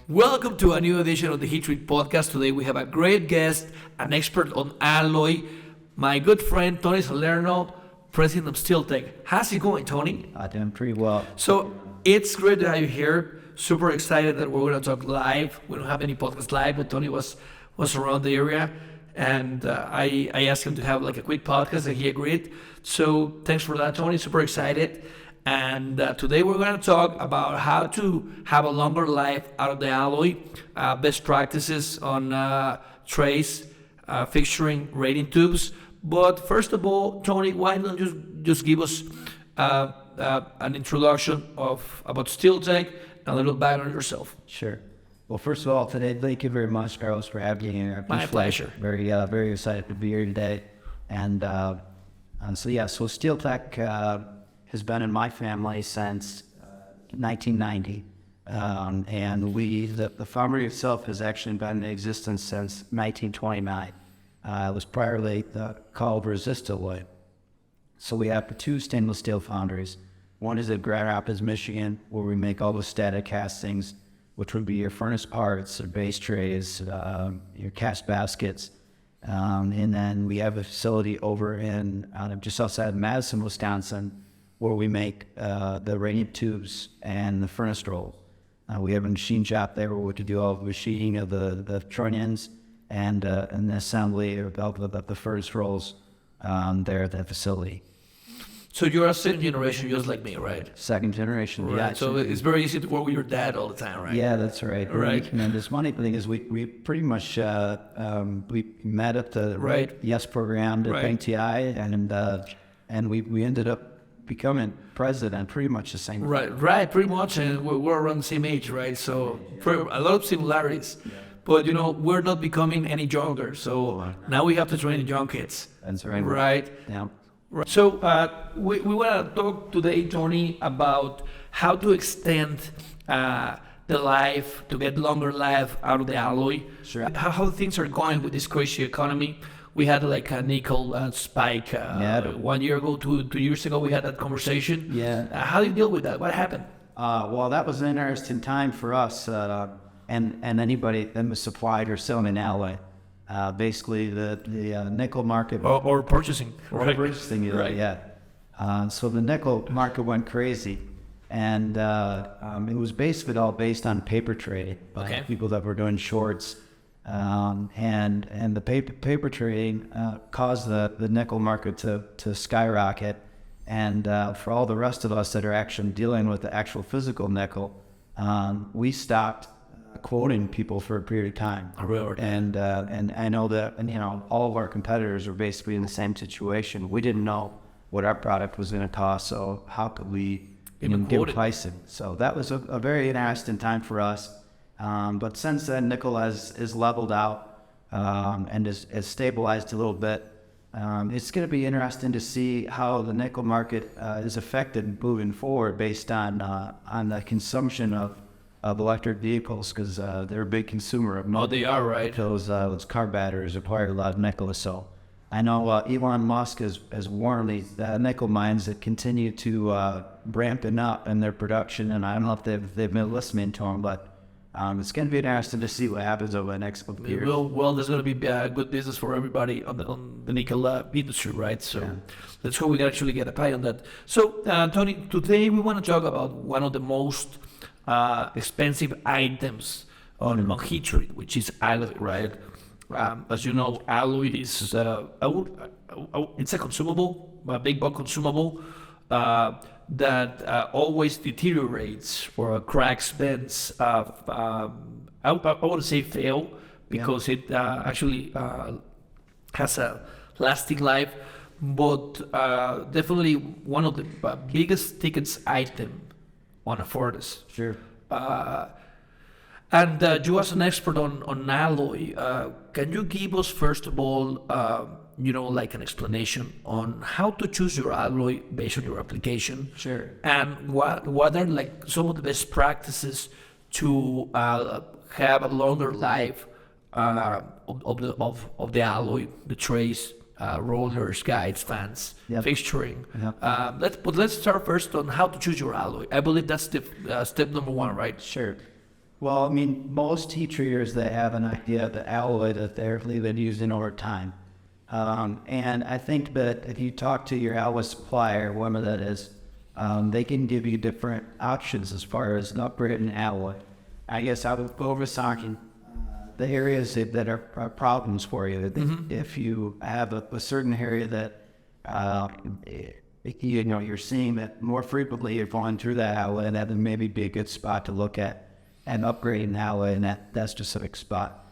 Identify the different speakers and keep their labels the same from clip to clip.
Speaker 1: Welcome to a new edition of the Heat Treat Podcast. Today we have a great guest, an expert on alloy, my good friend Tony Salerno, president of SteelTech. How's it going, Tony?
Speaker 2: Doing pretty well.
Speaker 1: So it's great to have you here. Super excited that we're going to talk live. We don't have any podcast live, but Tony was around the area, and I asked him to have like a quick podcast, and he agreed. So thanks for that, Tony. Super excited. And today we're going to talk about how to have a longer life out of the alloy, best practices on trays, fixturing, rating tubes. But first of all, Tony, why don't you just give us an introduction about SteelTech and a little background on yourself?
Speaker 2: Sure. Well, first of all, today, thank you very much, Carlos, for having me here.
Speaker 1: My pleasure.
Speaker 2: Very excited to be here today. And so SteelTech has been in my family since 1990. And the foundry itself has actually been in existence since 1929. It was priorly called Resistalloy. So we have two stainless steel foundries. One is at Grand Rapids, Michigan, where we make all the static castings, which would be your furnace parts, or base trays, your cast baskets. And then we have a facility over in just outside of Madison, Wisconsin, where we make the radiant tubes and the furnace rolls. We have a machine shop there where we can do all the machining of the trunnions and the assembly of the furnace rolls there at that facility.
Speaker 1: So you're a second generation just like me, right?
Speaker 2: Second generation,
Speaker 1: right.
Speaker 2: Yeah.
Speaker 1: So it's very easy to work with your dad all the time, right?
Speaker 2: Yeah, that's right.
Speaker 1: Right.
Speaker 2: And this funny thing is we pretty much we met at the YES program at NTI, and we ended up becoming president pretty much the same.
Speaker 1: Right, pretty much, and we're around the same age, right? So a lot of similarities. Yeah. But we're not becoming any younger, so now we have to train the young kids.
Speaker 2: That's right.
Speaker 1: Right.
Speaker 2: Yeah.
Speaker 1: Right. So we want to talk today, Tony, about how to extend the life, to get longer life out of the alloy.
Speaker 2: Sure.
Speaker 1: How things are going with this crazy economy. We had like a nickel spike 1 year ago, 2 years ago. We had that conversation.
Speaker 2: Yeah.
Speaker 1: How do you deal with that? What happened?
Speaker 2: Well, that was an interesting time for us and anybody that was supplied or selling an alloy. Basically, the nickel market
Speaker 1: or purchasing.
Speaker 2: Purchasing,
Speaker 1: right.
Speaker 2: Yeah. So the nickel market went crazy, and it was basically all based on paper trade by people that were doing shorts. And the paper trading caused the nickel market to skyrocket, and for all the rest of us that are actually dealing with the actual physical nickel, we stopped quoting people for a period of time. And I know that all of our competitors were basically in the same situation. We didn't know what our product was going to cost, so how could we give pricing? So that was a very interesting time for us. But since then, nickel is leveled out and is stabilized a little bit. It's going to be interesting to see how the nickel market is affected moving forward based on the consumption of electric vehicles, because they're a big consumer of nickel.
Speaker 1: Oh, they are, right?
Speaker 2: Those car batteries require a lot of nickel. So I know Elon Musk has warned the nickel mines that continue to ramping up in their production, and I don't know if they've been listening to him, but it's going to be interesting to see what happens over the next couple of years.
Speaker 1: Well, there's going to be good business for everybody on the nickel industry, right? So let's hope we can actually get a pie on that. So, Tony, today we want to talk about one of the most expensive items on heat treat, which is alloy, right? As you know, alloy is it's a consumable, a big bulk consumable that always deteriorates or cracks, bends. I want to say fail because it actually has a lasting life, but definitely one of the biggest tickets item on a furnace.
Speaker 2: Sure.
Speaker 1: And you as an expert on alloy, can you give us first of all, like an explanation on how to choose your alloy based on your application?
Speaker 2: Sure.
Speaker 1: And what are like some of the best practices to have a longer life of the alloy, the trays, rollers, guides, fans, fixturing. Let's start first on how to choose your alloy. I believe that's the step number one, right?
Speaker 2: Sure. Well, I mean, most heat treaters that have an idea of the alloy that they're been using over time. And I think that if you talk to your alloy supplier, whoever that is, they can give you different options as far as an upgrade in alloy. I guess I would go over talking the areas that are problems for you. If you have a certain area that you're seeing that more frequently, you're going through that alloy, and that would maybe be a good spot to look at and upgrading the alloy in that specific spot.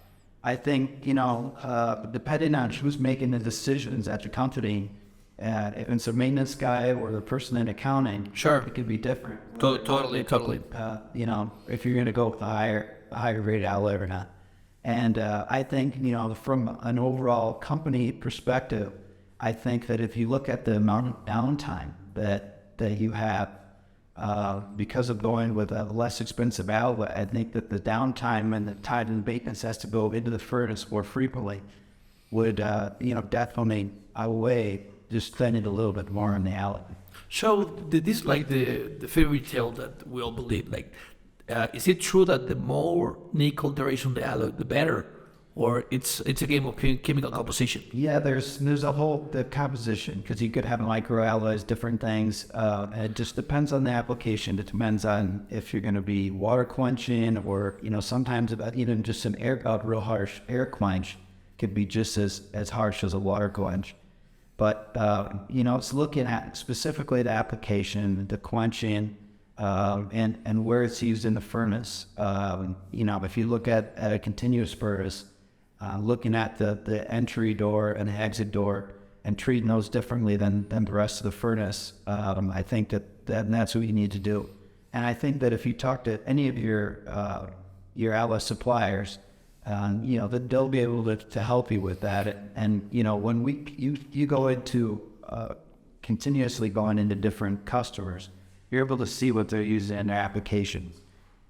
Speaker 2: I think, depending on who's making the decisions at your company, if it's a maintenance guy or the person in accounting,
Speaker 1: Sure,
Speaker 2: it could be different.
Speaker 1: totally.
Speaker 2: If you're going to go with a higher rated alloy or not. And I think, from an overall company perspective, I think that if you look at the amount of downtime that you have, because of going with a less expensive alloy, I think that the downtime and the time and maintenance has to go into the furnace more frequently would, definitely outweigh just spending a little bit more on the alloy.
Speaker 1: So this like the fairy tale that we all believe. Like, is it true that the more nickel there is on the alloy, the better, or it's a game of chemical composition?
Speaker 2: Yeah, there's a whole the composition, because you could have microalloys, different things. It just depends on the application. It depends on if you're going to be water quenching, or sometimes even just an real harsh air quench could be just as harsh as a water quench. But it's looking at specifically the application, the quenching, and where it's used in the furnace. If you look at a continuous furnace, looking at the entry door and the exit door and treating those differently than the rest of the furnace, I think that's what you need to do. And I think that if you talk to any of your alloy suppliers, that they'll be able to help you with that. And when you go into continuously going into different customers, you're able to see what they're using in their applications.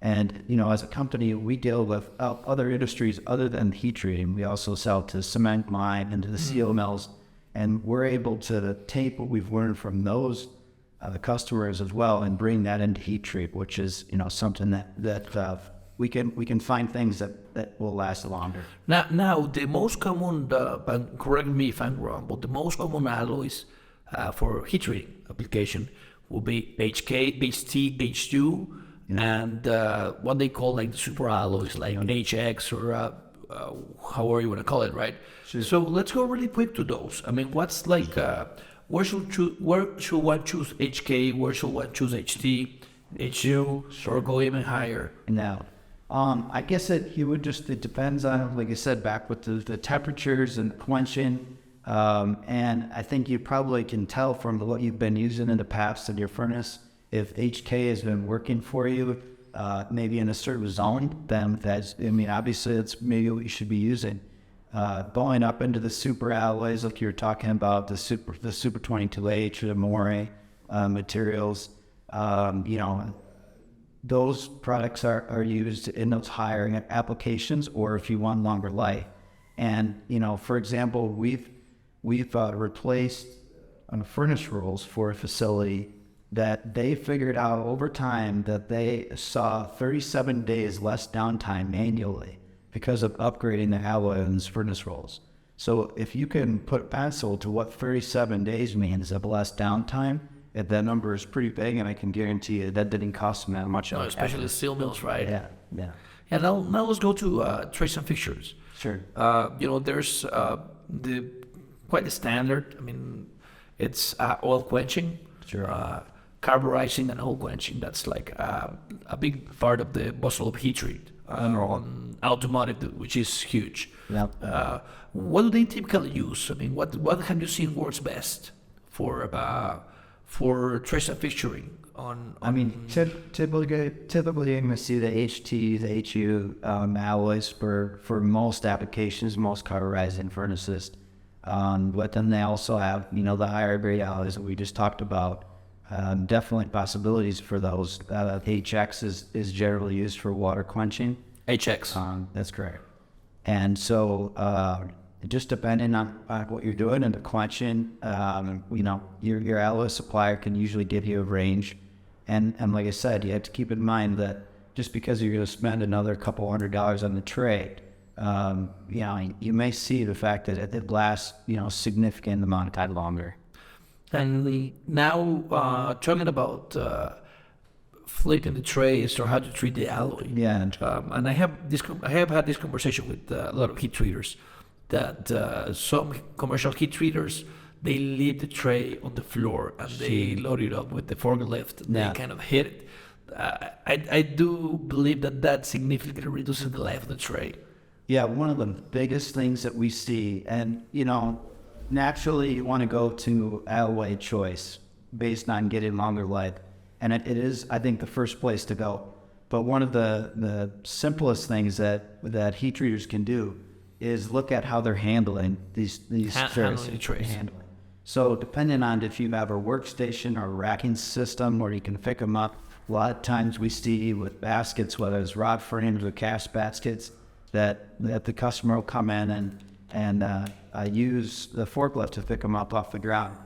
Speaker 2: And, as a company, we deal with other industries other than heat treating. We also sell to cement mine and to the steel mills. And we're able to take what we've learned from those customers as well and bring that into heat treat, which is, something that we can find things that will last longer.
Speaker 1: Now the most common, correct me if I'm wrong, but the most common alloys for heat treating application will be HK, HT, H2, and what they call like the super alloys, like an HX or however you want to call it, right?
Speaker 2: Sure.
Speaker 1: So let's go really quick to those. I mean, what's like, where should one choose HK? Where should one choose HT, H2, or go even higher?
Speaker 2: Now, I guess it depends on, like I said, back with the temperatures and quenching. And I think you probably can tell from what you've been using in the past in your furnace, if HK has been working for you, maybe in a certain zone, then obviously that's maybe what you should be using. Going up into the super alloys, like you were talking about, the super 22H or the Moray materials, those products are used in those higher applications, or if you want longer life. And, for example, we've replaced furnace rolls for a facility that they figured out over time that they saw 37 days less downtime annually because of upgrading the alloy in these furnace rolls. So if you can put pencil to what 37 days means of less downtime, that number is pretty big, and I can guarantee you that didn't cost them that much.
Speaker 1: No, especially the steel mills, right?
Speaker 2: Yeah.
Speaker 1: Yeah, now let's go to trays and fixtures.
Speaker 2: Sure.
Speaker 1: There's the quite the standard. I mean, it's oil quenching,
Speaker 2: Sure.
Speaker 1: carburizing, and oil quenching. That's like a big part of the bustle of heat treat on automotive, which is huge.
Speaker 2: Yep.
Speaker 1: What do they typically use? I mean, what have you seen works best for trace and fixturing on
Speaker 2: typically you're going to see the HT, the HU alloys for most applications, most carburizing furnaces. But then they also have, the higher grade alloys that we just talked about. Definitely possibilities for those. HX is generally used for water quenching.
Speaker 1: HX.
Speaker 2: That's correct. And so, just depending on what you're doing and the quenching, your alloy supplier can usually give you a range. And like I said, you have to keep in mind that just because you're going to spend another couple $100 on the tray, you may see the fact that it lasts, significant amount of time longer.
Speaker 1: And now, talking about flipping the trays or how to treat the alloy.
Speaker 2: Yeah.
Speaker 1: And I have had this conversation with a lot of heat treaters that some commercial heat treaters, they leave the tray on the floor and they load it up with the forklift and they kind of hit it. I do believe that significantly reduces the life of the tray.
Speaker 2: Yeah, one of the biggest things that we see, and naturally you want to go to alloy choice based on getting longer life, and it is, I think, the first place to go. But one of the simplest things that heat treaters can do is look at how they're handling these trays. So depending on if you have a workstation or a racking system where you can pick them up, a lot of times we see with baskets, whether it's rod frames or cast baskets, that the customer will come in and use the forklift to pick them up off the ground.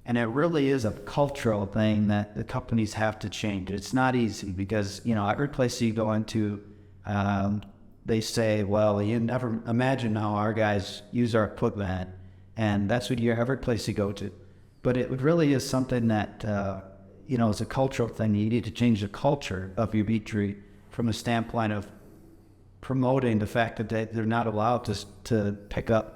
Speaker 2: And it really is a cultural thing that the companies have to change. It's not easy because, every place you go into, they say, well, you never imagine how our guys use our equipment. And that's what every place you go to. But it really is something that, is a cultural thing. You need to change the culture of your beet tree from a standpoint of promoting the fact that they're not allowed to pick up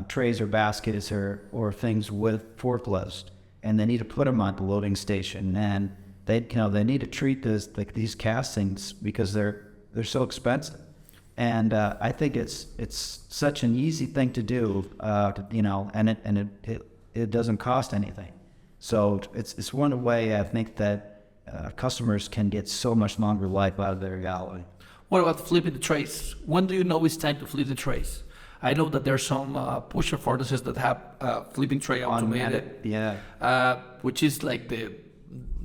Speaker 2: trays or baskets or things with forklifts, and they need to put them on the loading station. And they need to treat these castings because they're so expensive. And I think it's such an easy thing to do, and it doesn't cost anything. So it's one way I think that customers can get so much longer life out of their alloy.
Speaker 1: What about flipping the trays? When do you know it's time to flip the trays? I know that there's some pusher furnaces that have flipping tray automated.
Speaker 2: Yeah.
Speaker 1: Which is like the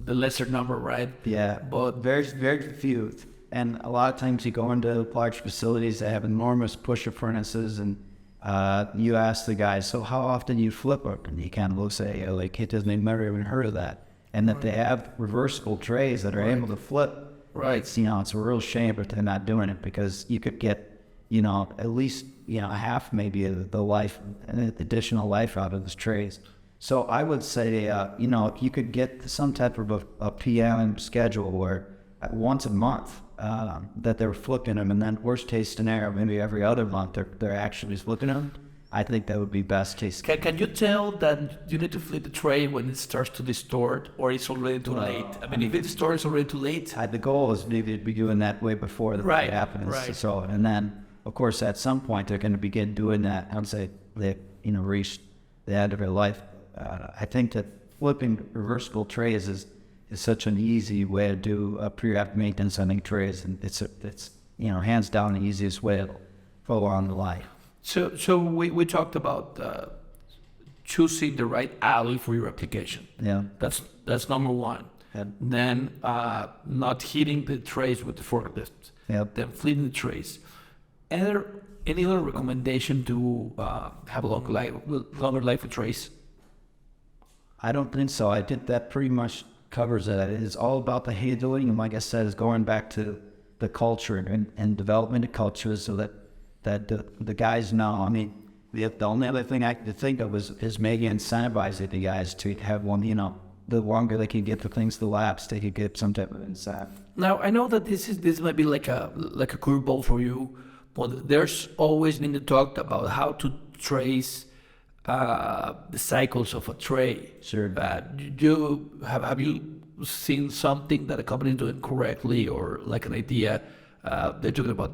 Speaker 1: lesser number, right?
Speaker 2: Yeah. But very, very few. And a lot of times you go into large facilities that have enormous pusher furnaces, and you ask the guys, so how often you flip it? And he kind of will say, it doesn't never even heard of that. And that they have reversible trays that are able to flip.
Speaker 1: Right.
Speaker 2: It's a real shame that they're not doing it, because you could get, at least, half maybe of the life, additional life out of those trays. So I would say, if you could get some type of a PM schedule where once a month, that they're flipping them, and then worst case scenario, maybe every other month they're actually flipping them, I think that would be best case.
Speaker 1: Can you tell that you need to flip the tray when it starts to distort, or it's already too late? I mean, if it distorts already too late.
Speaker 2: The goal is maybe to be doing that way before it happens.
Speaker 1: Right.
Speaker 2: So, and then of course at some point they're going to begin doing that once they reached the end of their life. I think that flipping reversible trays is such an easy way to do pre-op maintenance on these trays, and it's hands down the easiest way to prolong the life.
Speaker 1: So we talked about choosing the right alloy for your application.
Speaker 2: Yeah,
Speaker 1: that's number one.
Speaker 2: And
Speaker 1: then not hitting the trays with the forklift.
Speaker 2: Yep.
Speaker 1: Then flipping the trays. Are there any other recommendation to have a longer life of trays?
Speaker 2: I don't think so. I think that pretty much covers it. It's all about the handling, and like I said, it's going back to the culture and development of culture, so that the guys know. I mean, the only other thing I could think of is maybe incentivizing the guys to have one. The longer they can get the things to lapse, they could get some type of incentive.
Speaker 1: Now I know that this might be like a curveball for you, but there's always been talk about how to trace the cycles of a tray.
Speaker 2: Sure.
Speaker 1: Have you seen something that a company is doing correctly, or like an idea? They're talking about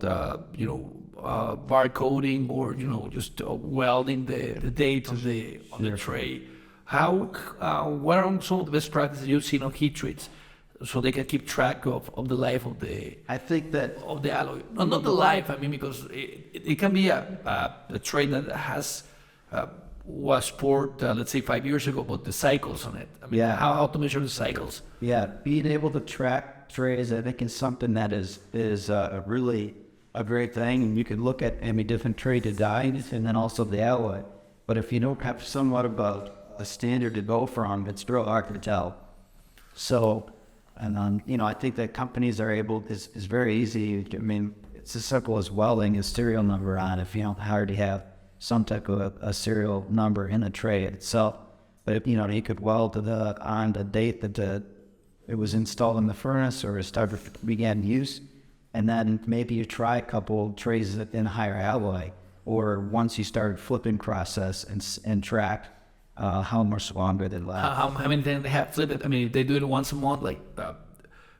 Speaker 1: bar coding, or just welding the date on the tray. What are some of the best practices you've seen on heat treats, so they can keep track of the life of the?
Speaker 2: I think that
Speaker 1: of the alloy, not the life. I mean, because it can be a tray that has was poured, let's say 5 years ago, but the cycles on it. I mean, how to measure the cycles?
Speaker 2: Yeah, being able to track trays, I think, is something that is really a great thing. And you can look at any different tray designs and then also the alloy. But if you don't have somewhat of a standard to go from, it's real hard to tell. So And I think that companies are able. It's very easy. I mean, it's as simple as welding a serial number on. If you don't already have some type of a serial number in a tray itself, but if, you could weld on the date that it was installed in the furnace or began use, and then maybe you try a couple trays in higher alloy, or once you start flipping process and track how much longer they last.
Speaker 1: How many times they have flipped it? I mean, they do it once a month. Like,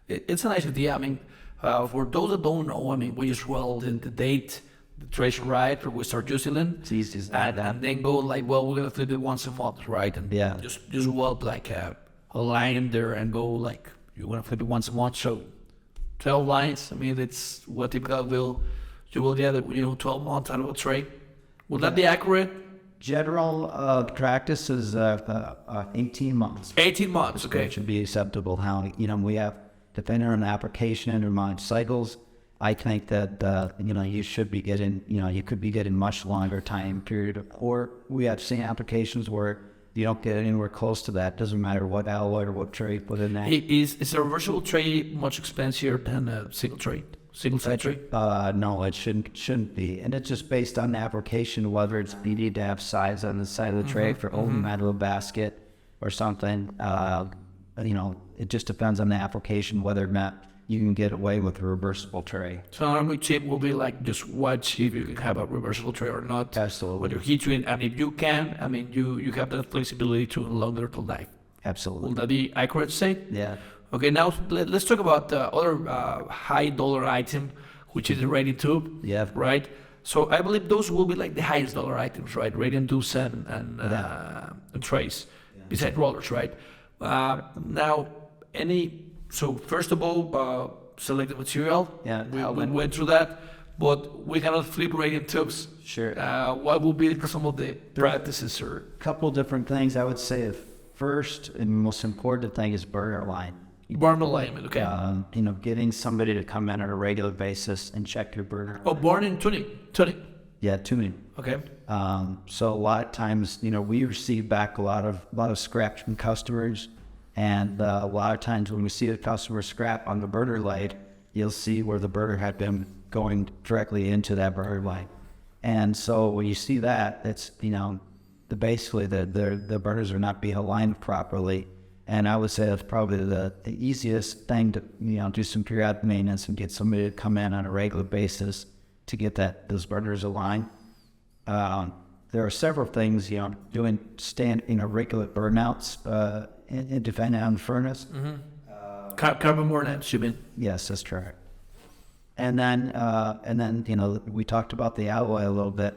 Speaker 1: it's a nice idea. I mean, for those that don't know, I mean, we just weld in the date, the trace right, or we start using them.
Speaker 2: It's easy as that.
Speaker 1: And then go like, well, we're gonna flip it once a month, right? And just weld like a line there and go like, you're gonna flip it once a month. So 12 lines. I mean, it's what typical you will get 12 months out of a tray. Will that be accurate?
Speaker 2: General practice is 18 months.
Speaker 1: 18 months, okay.
Speaker 2: It should be acceptable. How we have, depending on the application and amount of cycles, I think that you should be getting you could be getting much longer time period. Or we have seen applications where you don't get anywhere close to that. Doesn't matter what alloy or what tray you put in there.
Speaker 1: Is a reversible tray much expensive than a single side tray?
Speaker 2: No, it shouldn't be, and it's just based on the application, whether it's you need to have size on the side of the tray for holding out of a basket or something. It just depends on the application whether or not you can get away with a reversible tray.
Speaker 1: So normally tip will be like just watch if you can have a reversible tray or not.
Speaker 2: Absolutely.
Speaker 1: With your heat treat, and if you can, I mean, you have that flexibility to longer to life.
Speaker 2: Absolutely.
Speaker 1: Will that be accurate to say?
Speaker 2: Yeah.
Speaker 1: Okay, now let's talk about the other high dollar item, which is the radiant tube.
Speaker 2: Yeah.
Speaker 1: Right. So I believe those will be like the highest dollar items, right? Radiant tubes and trays, besides rollers, right? Now, so first of all, select the material.
Speaker 2: Yeah.
Speaker 1: We went through that, but we cannot flip radiant tubes.
Speaker 2: Sure.
Speaker 1: What will be some of the practices or?
Speaker 2: Couple different things. I would say the first and most important thing is burner line.
Speaker 1: Burner alignment, okay.
Speaker 2: Getting somebody to come in on a regular basis and check your burner.
Speaker 1: Oh, burning tuning.
Speaker 2: Yeah, tuning.
Speaker 1: Okay.
Speaker 2: So a lot of times, we receive back a lot of scrap from customers, and a lot of times when we see a customer scrap on the burner light, you'll see where the burner had been going directly into that burner light. And so when you see that, it's basically the burners are not being aligned properly. And I would say that's probably the easiest thing to do some periodic maintenance and get somebody to come in on a regular basis to get those burners aligned. There are several things doing regular burnouts and depending on the furnace.
Speaker 1: Carbon burnouts, you mean?
Speaker 2: Yes, that's correct. And then we talked about the alloy a little bit.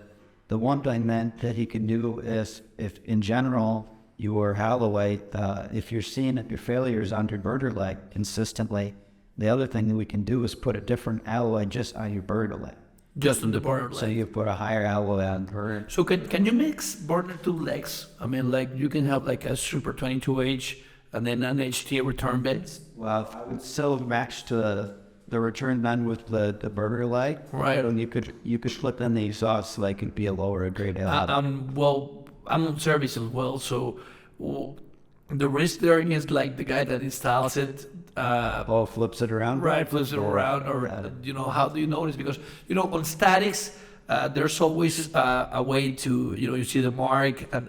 Speaker 2: The one thing then that you can do is, if in general your alloy, if you're seeing that your failures on your burner leg consistently, the other thing that we can do is put a different alloy just on your burner leg.
Speaker 1: Just on the burner leg.
Speaker 2: So you put a higher alloy on the burner.
Speaker 1: So can you mix burner tube legs? I mean, like you can have like a Super 22H and then an HT return bed.
Speaker 2: Well, I would still match to the return bend with the burner leg.
Speaker 1: Right.
Speaker 2: And you could flip in the exhaust so they could be a lower grade alloy.
Speaker 1: Well, I'm on service as well, so the risk there is like the guy that installs it.
Speaker 2: Flips it around?
Speaker 1: Right, flips it around, or how do you notice? Because on statics, there's always a way to you see the mark and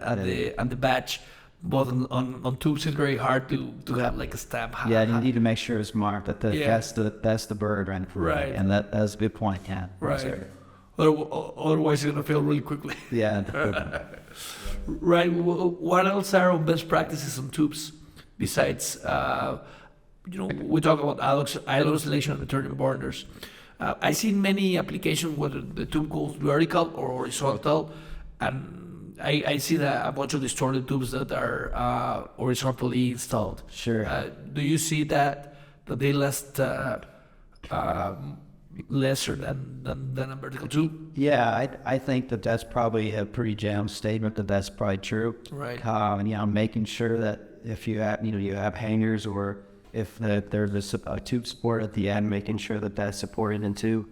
Speaker 1: the batch. But on tubes, it's very hard to have like a stamp.
Speaker 2: Yeah, you need to make sure it's marked that that's the bird,
Speaker 1: right?
Speaker 2: And that's a good point. Yeah,
Speaker 1: right. Otherwise, you're gonna fail really quickly.
Speaker 2: Yeah.
Speaker 1: Right. What else are best practices on tubes besides? We talk about idle oscillation and returning burners. I see many applications where the tube goes vertical or horizontal, and I see that a bunch of distorted tubes that are horizontally installed.
Speaker 2: Sure.
Speaker 1: Do you see that they last lesser than a vertical tube?
Speaker 2: Yeah, I think that's probably a pretty jam statement that's probably true.
Speaker 1: Right.
Speaker 2: Making sure that if you have hangers, or if there's a tube support at the end, making sure that that's supported in two,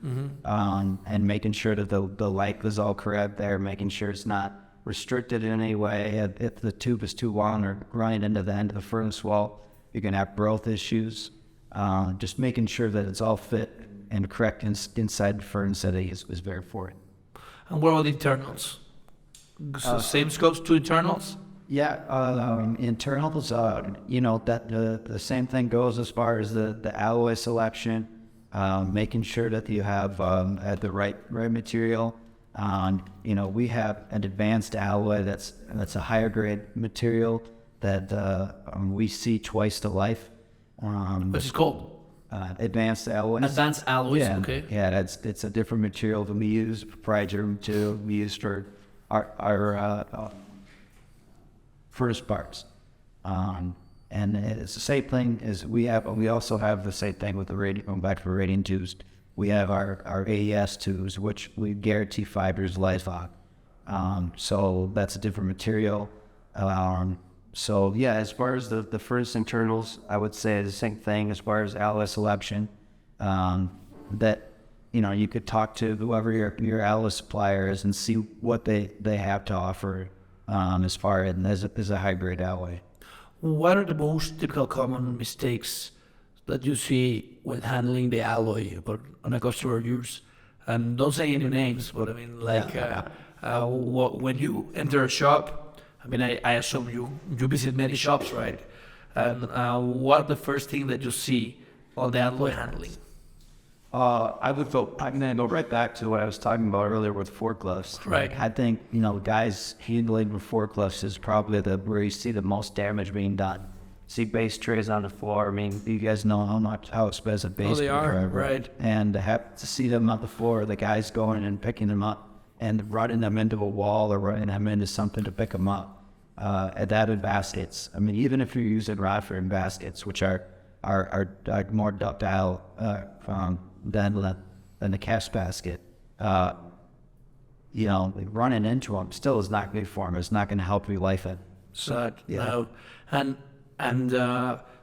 Speaker 2: and making sure that the length is all correct there, making sure it's not restricted in any way. If the tube is too long or running into the end of the furnace wall, you can have growth issues. just making sure that it's all fit and correct inside the furnace setting is very important.
Speaker 1: And what about internals? So same scopes to internals?
Speaker 2: Yeah, internals, that the same thing goes as far as the alloy selection, making sure that you have the right material. We have an advanced alloy that's a higher grade material that we see twice the life.
Speaker 1: What's it called?
Speaker 2: Advanced alloys.
Speaker 1: Advanced alloys,
Speaker 2: yeah,
Speaker 1: okay.
Speaker 2: Yeah, it's a different material than we use, proprietary material we use for our furnace parts. And it's the same thing as we also have the same thing with the radiant, going back to the radiant tubes. We have our AES tubes, which we guarantee 5 years life on. So that's a different material. So yeah, as far as the furnace internals, I would say the same thing as far as alloy selection. That you could talk to whoever your alloy supplier is and see what they have to offer as far as a hybrid alloy.
Speaker 1: What are the most typical common mistakes that you see when handling the alloy on a customer use? And don't say any names, but I mean, like, when you enter a shop, I mean, I assume you visit many shops, right? And what the first thing that you see on the alloy handling?
Speaker 2: I'm going to go right back to what I was talking about earlier with forklifts.
Speaker 1: Right.
Speaker 2: I think, guys handling with forklifts is probably where you see the most damage being done. See base trays on the floor. I mean, you guys know how expensive base
Speaker 1: they are,
Speaker 2: are,
Speaker 1: right?
Speaker 2: And to see them on the floor, the guys going and picking them up and running them into a wall or running them into something to pick them up. That in baskets. I mean, even if you're using rod frame baskets, which are more ductile than the cast basket, running into them still is not good for them. It's not going to help you life it.
Speaker 1: So, no. And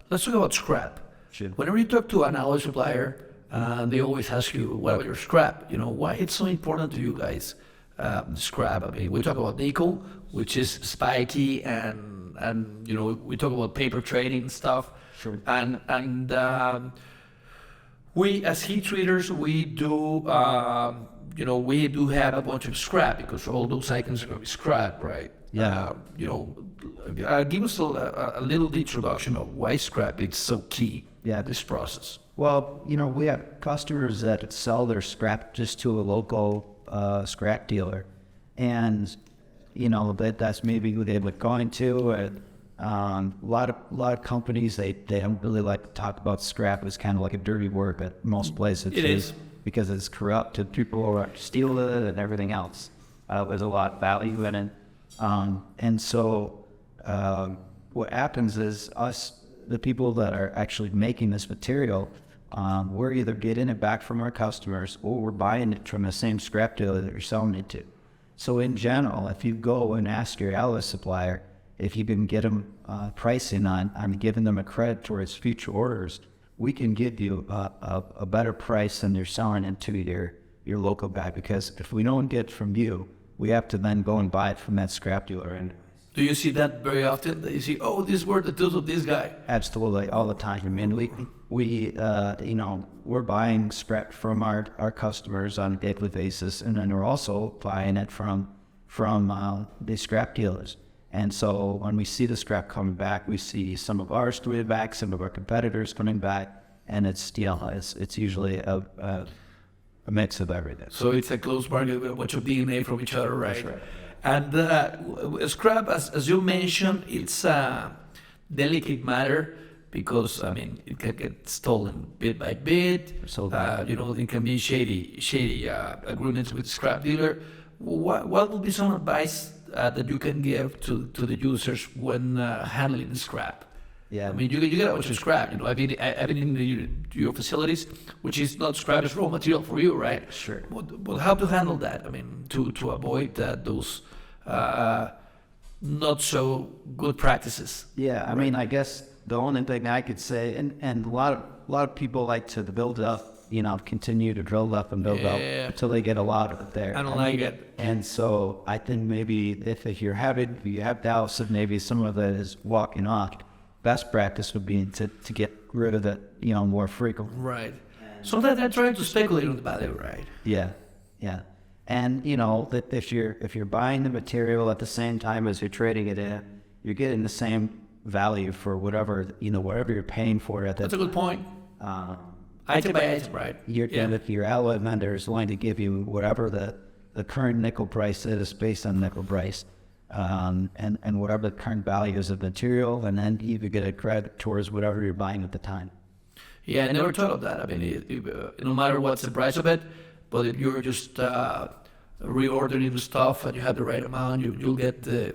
Speaker 1: let's talk about scrap.
Speaker 2: Sure.
Speaker 1: Whenever you talk to an alloy supplier, they always ask you, what about your scrap? Why it's so important to you guys, scrap? I mean, we talk about nickel, which is spiky, and we talk about paper trading stuff.
Speaker 2: Sure.
Speaker 1: And we, as heat treaters, we do have a bunch of scrap because all those items are going to be scrap, right?
Speaker 2: Yeah.
Speaker 1: Give us a little introduction of why scrap is so key.
Speaker 2: Yeah.
Speaker 1: This process.
Speaker 2: Well, we have customers that sell their scrap just to a local scrap dealer, and that's maybe who they would go into. A lot of companies they don't really like to talk about scrap. It's kind of like a dirty word at most places.
Speaker 1: It is
Speaker 2: because it's corrupt and people steal it and everything else. There's a lot of value in it, and so what happens is the people that are actually making this material, we're either getting it back from our customers or we're buying it from the same scrap dealer that you're selling it to. So in general, if you go and ask your alloy supplier if you can get them pricing on giving them a credit towards future orders, we can give you a better price than they're selling it to your local guy, because if we don't get it from you, we have to then go and buy it from that scrap dealer. And
Speaker 1: do you see that very often? That you see, these were the tools of this guy.
Speaker 2: Absolutely, all the time. I mean, we're buying scrap from our customers on a daily basis, and then we're also buying it from the scrap dealers. And so when we see the scrap coming back, we see some of ours coming back, some of our competitors coming back, and it's usually a mix of everything.
Speaker 1: So it's a close bargain with a bunch of DNA from each other, right?
Speaker 2: That's right.
Speaker 1: And scrap, as you mentioned, it's a delicate matter because, I mean, it can get stolen bit by bit.
Speaker 2: So
Speaker 1: it can be shady agreements with the scrap dealer. What would be some advice that you can give to the users when handling the scrap?
Speaker 2: Yeah,
Speaker 1: I mean, you get a bunch of scrap. I've been in your facilities, which is not scrap, it's raw material for you, right?
Speaker 2: Sure.
Speaker 1: But how to handle that? I mean, to avoid those not so good practices.
Speaker 2: Yeah, I mean, I guess the only thing I could say, and a lot of people like to build up, continue to drill up and build up until they get a lot of it there.
Speaker 1: I don't like it.
Speaker 2: And so I think maybe if you have doubts that maybe some of that is walking off, best practice would be to get rid of it, more frequently.
Speaker 1: Right. So that they're trying to speculate on the value, right?
Speaker 2: Yeah, yeah. And that if you're buying the material at the same time as you're trading it in, you're getting the same value for whatever you're paying for it.
Speaker 1: That's a good point. Item by item, right?
Speaker 2: Your alloy vendor is going to give you whatever the current nickel price is based on nickel price, and whatever the current value is of the material, and then you could get a credit towards whatever you're buying at the time.
Speaker 1: Yeah, I never thought of that. I mean, no matter what's the price of it, but if you're just reordering the stuff and you have the right amount, you'll get the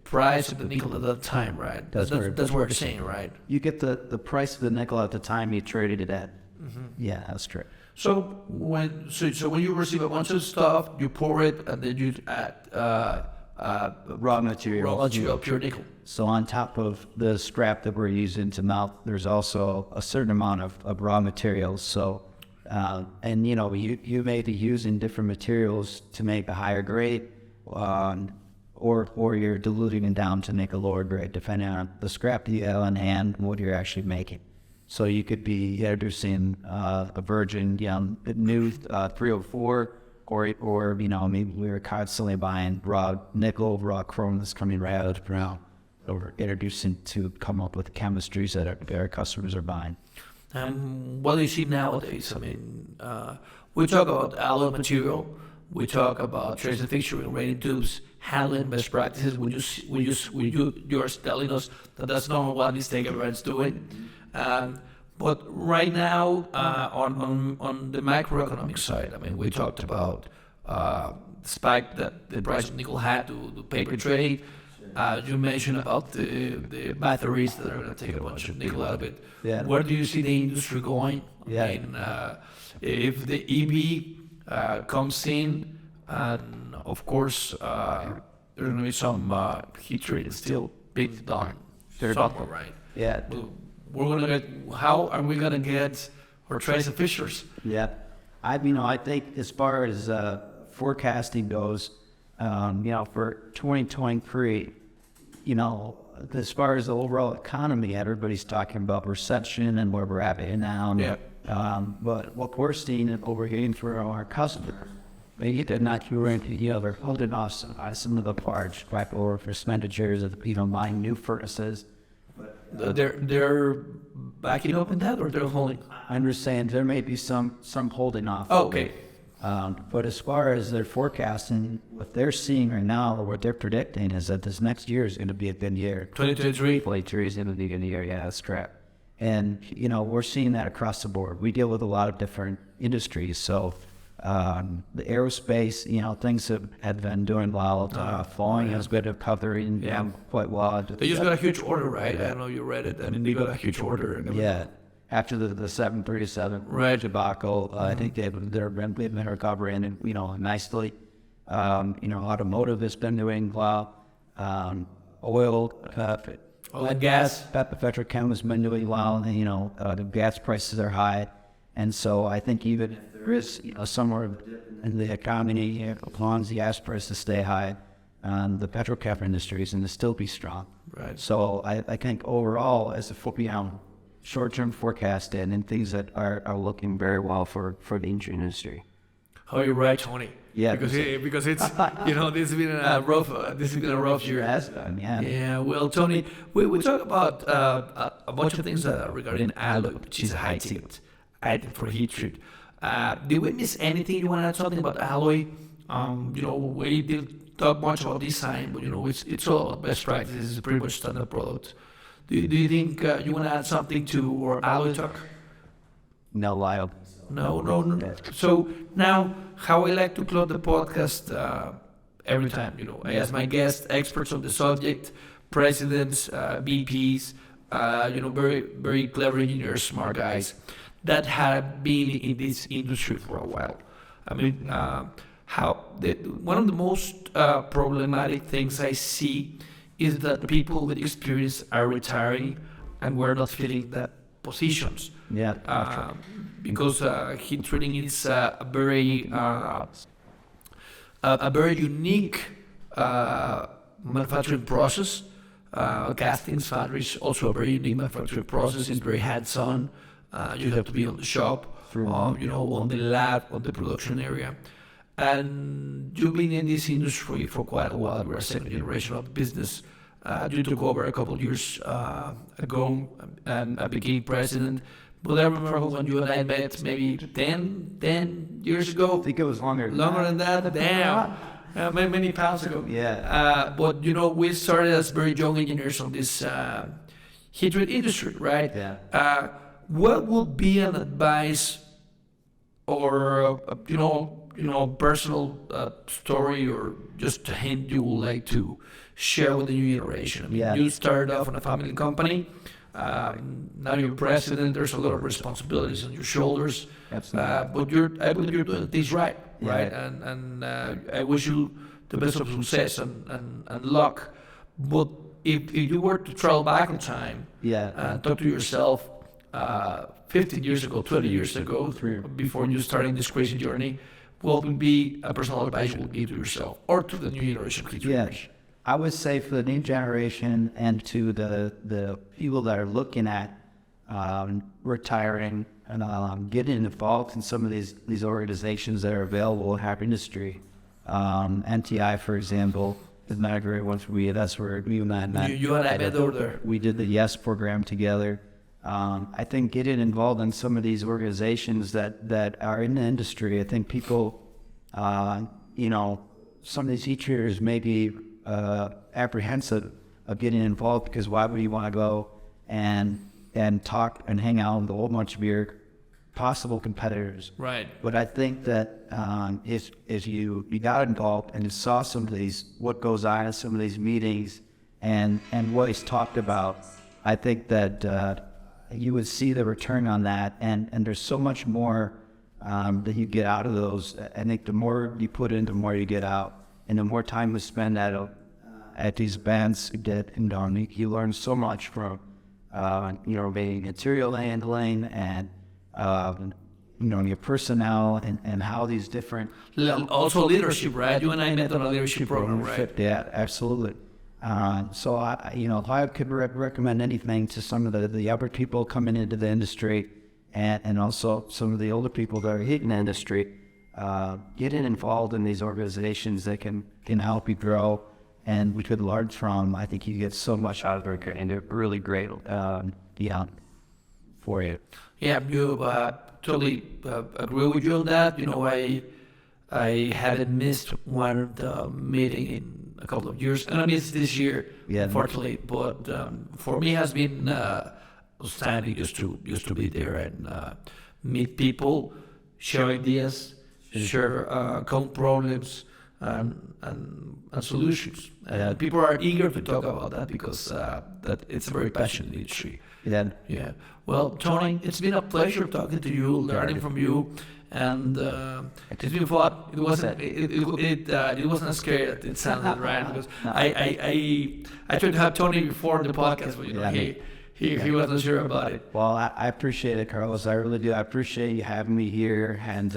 Speaker 1: price of the nickel at that time, right? That's what you're saying, right?
Speaker 2: You get the price of the nickel at the time you traded it at. Mm-hmm. Yeah, that's correct.
Speaker 1: So when you receive a bunch of stuff, you pour it and then you add
Speaker 2: raw material,
Speaker 1: pure nickel.
Speaker 2: So on top of the scrap that we're using to melt, there's also a certain amount of raw materials. So, and you may be using different materials to make a higher grade, or you're diluting it down to make a lower grade, depending on the scrap that you have on hand and what you're actually making. So you could be introducing a virgin, new 304, or maybe we're constantly buying raw nickel, raw chrome that's coming right out of the ground, or introducing to come up with chemistries that our customers are buying.
Speaker 1: What do you see nowadays? I mean, we talk about alloy material, we talk about trace and fixturing, rating tubes, handling best practices. You're telling us that that's not one mistake everyone's doing. But right now, on the macroeconomic side, I mean, we talked about the spike that the price of nickel had to the paper trade. You mentioned about the batteries that are going to take a bunch of nickel out of it.
Speaker 2: Yeah.
Speaker 1: Where do you see the industry going?
Speaker 2: Yeah.
Speaker 1: I mean, if the EV comes in, and of course, there's going to be some heat treated steel being done somewhere, right?
Speaker 2: Yeah.
Speaker 1: We're going to get, how are we going to get our trace and fixtures?
Speaker 2: Yeah. I think as far as forecasting goes, for 2023, as far as the overall economy, everybody's talking about recession and where we're at right now.
Speaker 1: Yeah.
Speaker 2: But what we're seeing and what we're hearing from our customers, they're not they're holding off some of the parts, right, or for expenditures of buying new furnaces.
Speaker 1: They're backing up in that, or they're holding?
Speaker 2: I understand there may be some holding off.
Speaker 1: Oh, okay.
Speaker 2: But as far as their forecasting, what they're seeing right now, or what they're predicting, is that this next year is going to be a good year.
Speaker 1: 2023?
Speaker 2: 2023 is going to be a good year, yeah, that's correct. And, we're seeing that across the board. We deal with a lot of different industries. So the aerospace, things have been doing well. Flying has been recovering quite well.
Speaker 1: They just got a huge order, right? I know you read it. I mean, they got a huge order.
Speaker 2: Yeah. After the 737 debacle, I think they've been recovering and nicely. Automotive has been doing well. Oil
Speaker 1: and gas.
Speaker 2: Petrochem has been doing well. And, the gas prices are high, and so I think even if there is somewhere in the economy, as long as the gas prices stay high, the petrochem industry is going to still be strong.
Speaker 1: Right.
Speaker 2: So I think overall, as a short-term forecast and things that are looking very well for the engine industry.
Speaker 1: Oh, you're right, Tony.
Speaker 2: Yeah,
Speaker 1: because it's this has been a rough year. Yeah. Well, Tony, we talk about a bunch of things regarding alloy, which is a high ticket item for heat treat. Did we miss anything? You want to add something about alloy? We didn't talk much about design, but it's all best practices. It's pretty much standard product. Do you think you want to add something to our alloy talk?
Speaker 2: No, Lyle.
Speaker 1: No. So now, how I like to close the podcast every time, I ask my guests, experts on the subject, presidents, VPs, very, very clever engineers, smart guys that have been in this industry for a while. I mean, one of the most problematic things I see is that people with experience are retiring and we're not filling that positions.
Speaker 2: Yeah.
Speaker 1: Because heat treating is a very unique manufacturing process. castings, foundries, also a very unique manufacturing process. It's very hands-on. You have to be on the shop, on the lab, on the production area. And you've been in this industry for quite a while. We're a second generation of the business. You took over a couple of years ago and I became president. But I remember when you and I met maybe 10 years ago.
Speaker 2: I think it was longer.
Speaker 1: Longer than that? Damn. Many pounds ago.
Speaker 2: Yeah.
Speaker 1: But we started as very young engineers on this heat treat industry, right?
Speaker 2: Yeah.
Speaker 1: What would be an advice or personal story or just a hint you would like to share with the new generation? I mean, you started off in a family company. Now you're president. There's a lot of responsibilities on your shoulders.
Speaker 2: Absolutely.
Speaker 1: But I believe you're doing things right? And I wish you the best of success and luck. But if you were to travel back in time, talk to yourself 15 years ago, 20 years ago, before you started this crazy journey, what would be a personal advice you would give to yourself or to the new generation?
Speaker 2: I would say for the new generation and to the people that are looking at retiring and getting involved in some of these organizations that are available in our industry. NTI, for example, is not a great one for me. That's where we and I met.
Speaker 1: You and I met over there.
Speaker 2: We did the YES program together. I think getting involved in some of these organizations that are in the industry, I think people, some of these heat treaters may be apprehensive of getting involved because why would you want to go and talk and hang out with a whole bunch of your possible competitors?
Speaker 1: Right.
Speaker 2: But I think that if you got involved and you saw some of these, what goes on in some of these meetings and what is talked about, I think that you would see the return on that. And there's so much more that you get out of those. I think the more you put in, the more you get out. And the more time you spend at these events, you learn so much from, being material handling and, your personnel and how these different...
Speaker 1: Also leadership, right? You and I met on a leadership program, right?
Speaker 2: Yeah, absolutely. So, if I could recommend anything to some of the younger people coming into the industry and also some of the older people that are hitting the industry, getting involved in these organizations that can help you grow and we could learn from. I think you get so much out of it and they're really great for you.
Speaker 1: Yeah, you totally agree with you on that. I hadn't missed one meeting in a couple of years, and I missed this year, unfortunately. But for me, it has been outstanding just to be there and meet people, share ideas, share common problems and solutions. People are eager to talk about that because that it's a very passionate industry. Yeah. Well, Tony, it's been a pleasure talking to you, learning from you, and it's been fun. It wasn't. It wasn't as scary as it sounded, right? Because I tried to have Tony before the podcast, but he wasn't sure about it.
Speaker 2: Well, I appreciate it, Carlos. I really do. I appreciate you having me here and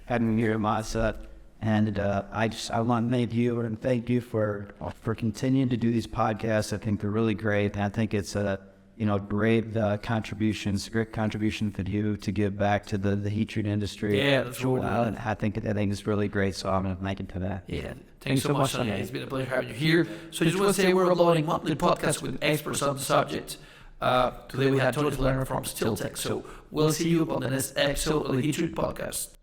Speaker 2: having me here at Masa. And I want to thank you for continuing to do these podcasts. I think they're really great. And I think it's great contributions, great contribution for you to give back to the heat treat industry.
Speaker 1: Yeah, that's right.
Speaker 2: I think it's really great. So I'm going to thank you for that.
Speaker 1: Yeah, thanks so much, Sonny. It's been a pleasure having you here. So I just want to say we're uploading monthly podcasts with experts on the subject. Today we had Tony Salerno from Steel Tech. So we'll see you on the next episode of the Heat Treat Podcast.